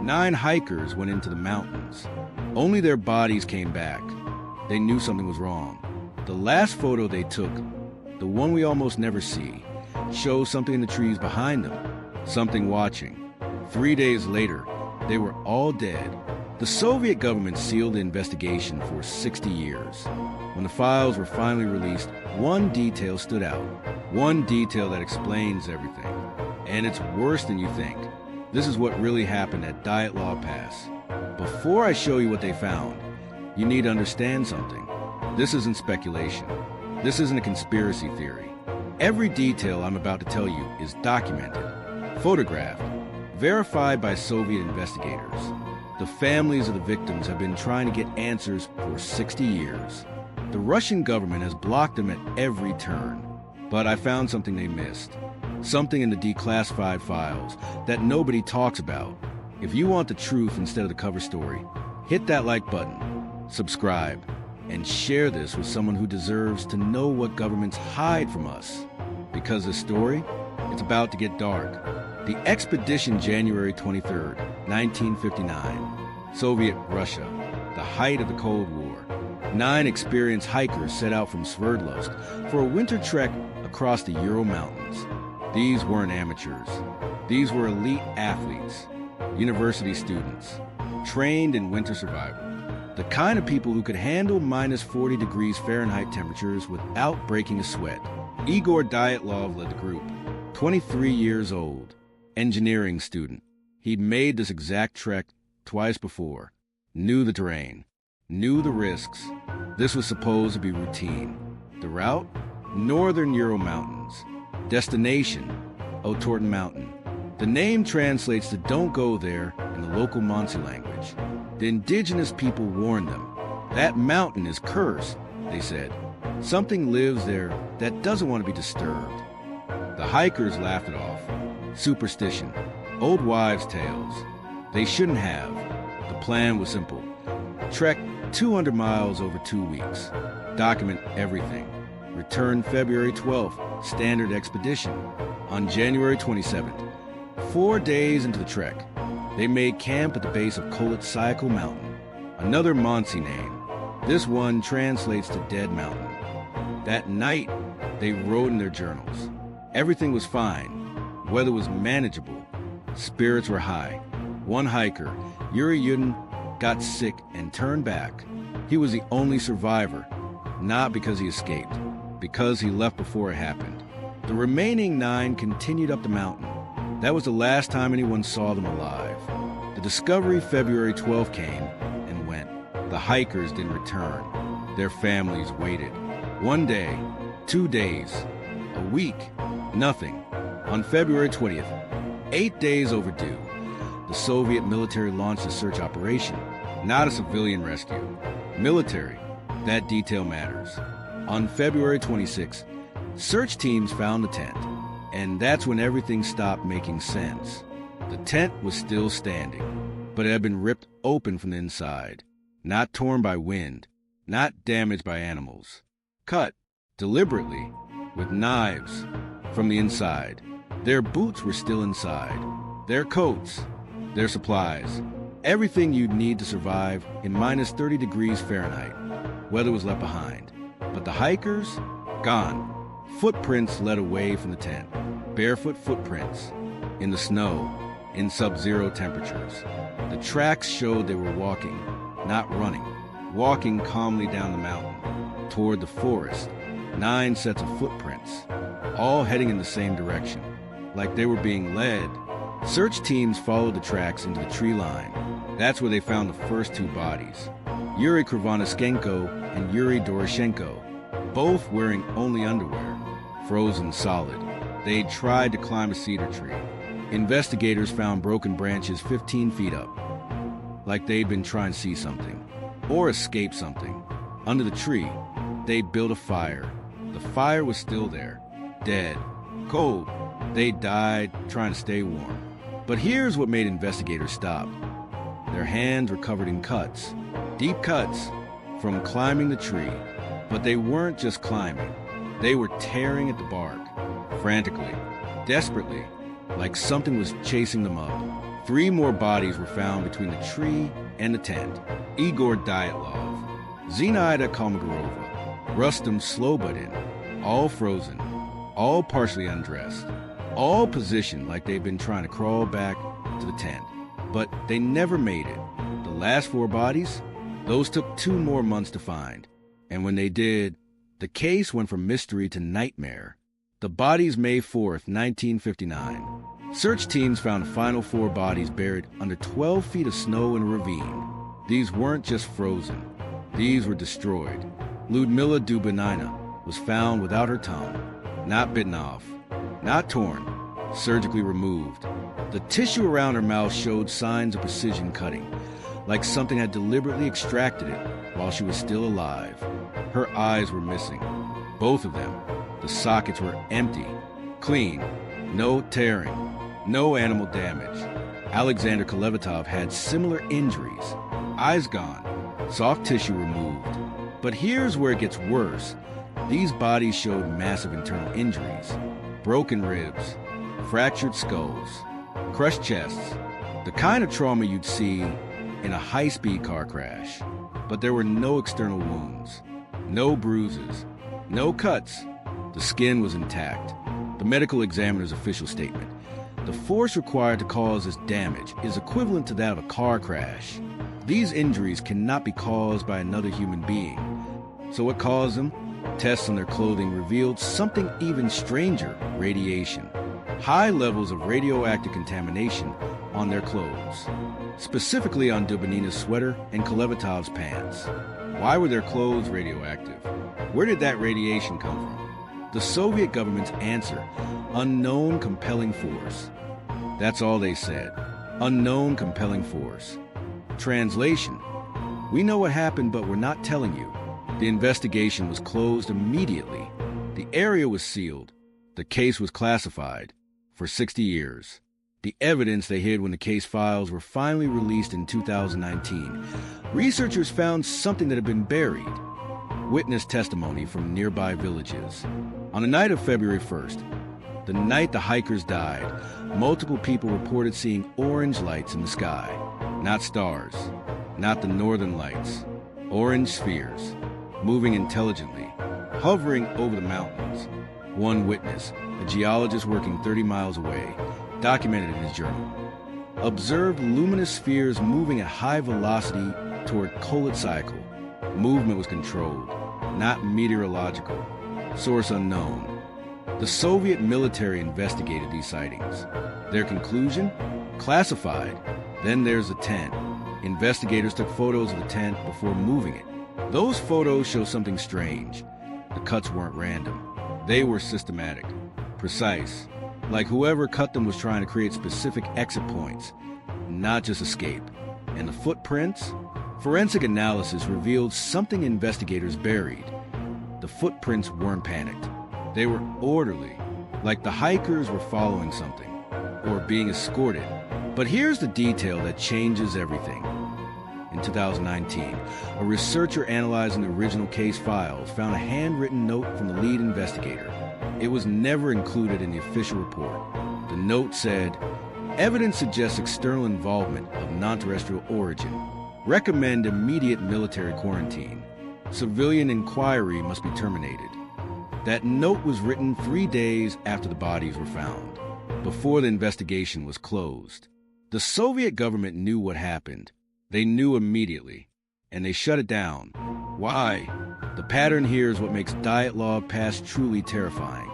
9 hikers went into the mountains. Only their bodies came back. They knew something was wrong. The last photo they took, the one we almost never see, shows something in the trees behind them, something watching. 3 days later, they were all dead. The Soviet government sealed the investigation for 60 years. When the files were finally released, one detail stood out. One detail that explains everything. And it's worse than you think. This is what really happened at Dyatlov Pass. Before I show you what they found, you need to understand something. This isn't speculation. This isn't a conspiracy theory. Every detail I'm about to tell you is documented, photographed, verified by Soviet investigators. The families of the victims have been trying to get answers for 60 years. The Russian government has blocked them at every turn. But I found something they missed. Something in the declassified files that nobody talks about. If you want the truth instead of the cover story, hit that like button, subscribe, and share this with someone who deserves to know what governments hide from us. Because this story, it's about to get dark. The expedition January 23rd, 1959. Soviet Russia, the height of the Cold War. 9 experienced hikers set out from Sverdlovsk for a winter trek across the Ural Mountains. These weren't amateurs. These were elite athletes, university students, trained in winter survival. The kind of people who could handle minus 40 degrees Fahrenheit temperatures without breaking a sweat. Igor Dyatlov led the group, 23 years old, engineering student. He'd made this exact trek twice before, knew the terrain, knew the risks. This was supposed to be routine. The route? Northern Ural Mountains. Destination? Otorten Mountain. The name translates to "don't go there" in the local Mansi language. The indigenous people warned them. That mountain is cursed, they said. Something lives there that doesn't want to be disturbed. The hikers laughed it off. Superstition. Old wives' tales. They shouldn't have. The plan was simple. Trek 200 miles over 2 weeks. Document everything. Return February 12th, standard expedition. On January 27th, 4 days into the trek, they made camp at the base of Kolotsyakal Mountain, another Mansi name. This one translates to Dead Mountain. That night, they wrote in their journals. Everything was fine. Weather was manageable. Spirits were high. One hiker, Yuri Yudin, got sick and turned back. He was the only survivor, not because he escaped, because he left before it happened. The remaining 9 continued up the mountain. That was the last time anyone saw them alive. The discovery February 12th came and went. The hikers didn't return. Their families waited. 1 day, 2 days, a week, nothing. On February 20th, 8 days overdue, the Soviet military launched a search operation, not a civilian rescue. Military, that detail matters. On February 26th, search teams found the tent, and that's when everything stopped making sense. The tent was still standing, but it had been ripped open from the inside, not torn by wind, not damaged by animals. Cut, deliberately, with knives, from the inside. Their boots were still inside, their coats, their supplies, everything you'd need to survive in minus 30 degrees Fahrenheit. Weather was left behind, but the hikers, gone. Footprints led away from the tent, barefoot footprints, in the snow, in sub-zero temperatures. The tracks showed they were walking, not running, walking calmly down the mountain, toward the forest. 9 sets of footprints, all heading in the same direction, like they were being led. Search teams followed the tracks into the tree line. That's where they found the first 2 bodies, Yuri Krivonischenko and Yuri Doroshenko, both wearing only underwear, frozen solid. They'd tried to climb a cedar tree. Investigators found broken branches 15 feet up, like they'd been trying to see something, or escape something. Under the tree, they built a fire. The fire was still there, dead, cold. They died trying to stay warm. But here's what made investigators stop. Their hands were covered in cuts, deep cuts, from climbing the tree. But they weren't just climbing. They were tearing at the bark, frantically, desperately, like something was chasing them up. 3 more bodies were found between the tree and the tent. Igor Dyatlov, Zinaida Kolmogorova, Rustam Slobodin, all frozen, all partially undressed, all positioned like they've been trying to crawl back to the tent. But they never made it. The last 4 bodies, those took 2 more months to find. And when they did, the case went from mystery to nightmare. The bodies, May 4th, 1959. Search teams found the final 4 bodies buried under 12 feet of snow in a ravine. These weren't just frozen. These were destroyed. Ludmila Dubinina was found without her tongue, not bitten off, not torn, surgically removed. The tissue around her mouth showed signs of precision cutting, like something had deliberately extracted it while she was still alive. Her eyes were missing, both of them. The sockets were empty, clean, no tearing, no animal damage. Alexander Kolevatov had similar injuries, eyes gone, soft tissue removed. But here's where it gets worse. These bodies showed massive internal injuries, broken ribs, fractured skulls, crushed chests, the kind of trauma you'd see in a high-speed car crash. But there were no external wounds, no bruises, no cuts. The skin was intact. The medical examiner's official statement: the force required to cause this damage is equivalent to that of a car crash. These injuries cannot be caused by another human being. So what caused them? Tests on their clothing revealed something even stranger: radiation. High levels of radioactive contamination on their clothes, specifically on Dubinina's sweater and Kolevatov's pants. Why were their clothes radioactive? Where did that radiation come from? The Soviet government's answer: unknown compelling force. That's all they said. Unknown compelling force. Translation: we know what happened, but we're not telling you. The investigation was closed immediately. The area was sealed. The case was classified for 60 years. The evidence they hid when the case files were finally released in 2019. Researchers found something that had been buried. Witness testimony from nearby villages. On the night of February 1st, the night the hikers died, multiple people reported seeing orange lights in the sky. Not stars, not the northern lights. Orange spheres, moving intelligently, hovering over the mountains. One witness, a geologist working 30 miles away, documented in his journal, observed luminous spheres moving at high velocity toward Kolet cycle. Movement was controlled, not meteorological. Source unknown. The Soviet military investigated these sightings. Their conclusion? Classified. Then there's the tent. Investigators took photos of the tent before moving it. Those photos show something strange. The cuts weren't random. They were systematic, precise, like whoever cut them was trying to create specific exit points, not just escape. And the footprints? Forensic analysis revealed something investigators buried. The footprints weren't panicked. They were orderly, like the hikers were following something, or being escorted. But here's the detail that changes everything. In 2019, a researcher analyzing the original case files found a handwritten note from the lead investigator. It was never included in the official report. The note said, "Evidence suggests external involvement of non-terrestrial origin. Recommend immediate military quarantine. Civilian inquiry must be terminated." That note was written 3 days after the bodies were found, before the investigation was closed. The Soviet government knew what happened. They knew immediately, and they shut it down. Why? The pattern here is what makes Dyatlov Pass truly terrifying.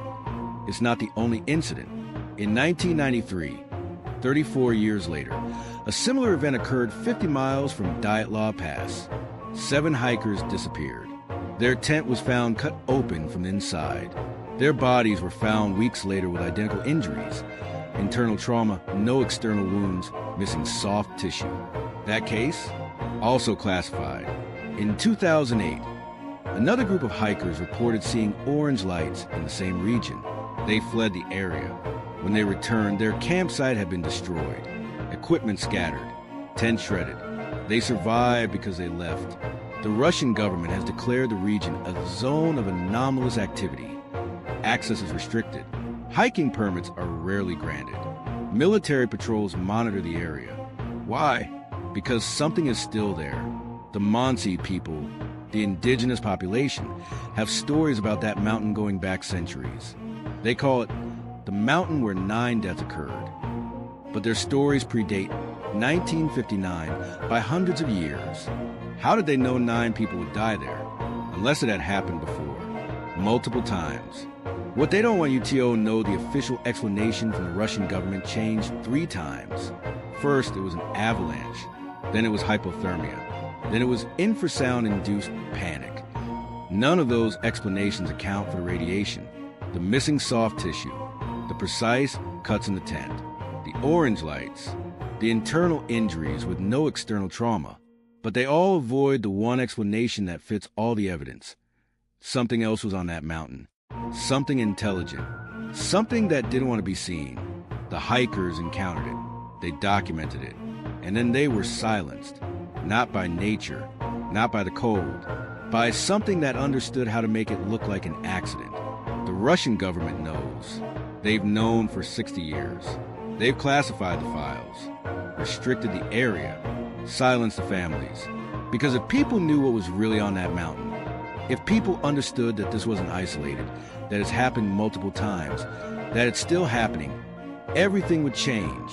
It's not the only incident. In 1993, 34 years later, a similar event occurred 50 miles from Dyatlov Pass. 7 hikers disappeared. Their tent was found cut open from the inside. Their bodies were found weeks later with identical injuries. Internal trauma, no external wounds, missing soft tissue. That case, also classified. In 2008, another group of hikers reported seeing orange lights in the same region. They fled the area. When they returned, their campsite had been destroyed, equipment scattered, tents shredded. They survived because they left. The Russian government has declared the region a zone of anomalous activity. Access is restricted. Hiking permits are rarely granted. Military patrols monitor the area. Why? Because something is still there. The Mansi people, the indigenous population, have stories about that mountain going back centuries. They call it the mountain where 9 deaths occurred. But their stories predate 1959 by hundreds of years. How did they know 9 people would die there? Unless it had happened before, multiple times. What they don't want you to know, the official explanation from the Russian government changed 3 times. First, it was an avalanche. Then it was hypothermia. Then it was infrasound-induced panic. None of those explanations account for the radiation, the missing soft tissue, the precise cuts in the tent, the orange lights, the internal injuries with no external trauma. But they all avoid the one explanation that fits all the evidence. Something else was on that mountain. Something intelligent. Something that didn't want to be seen. The hikers encountered it. They documented it. And then they were silenced. Not by nature, not by the cold, by something that understood how to make it look like an accident. The Russian government knows. They've known for 60 years. They've classified the files, restricted the area, silenced the families. Because if people knew what was really on that mountain, if people understood that this wasn't isolated, that it's happened multiple times, that it's still happening, everything would change.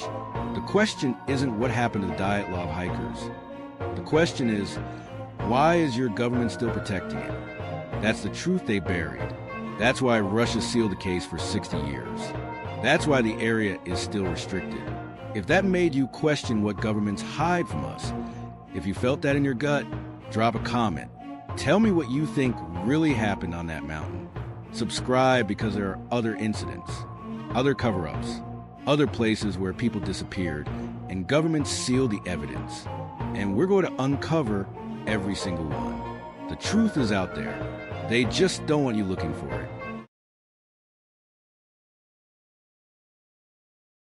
The question isn't what happened to the dyatlov hikers. The question is, why is your government still protecting it? That's the truth they buried. That's why Russia sealed the case for 60 years. That's why the area is still restricted. If that made you question what governments hide from us, if you felt that in your gut, drop a comment. Tell me what you think really happened on that mountain. Subscribe, because there are other incidents, other cover-ups, other places where people disappeared and governments sealed the evidence. And we're going to uncover every single one. The truth is out there. They just don't want you looking for it.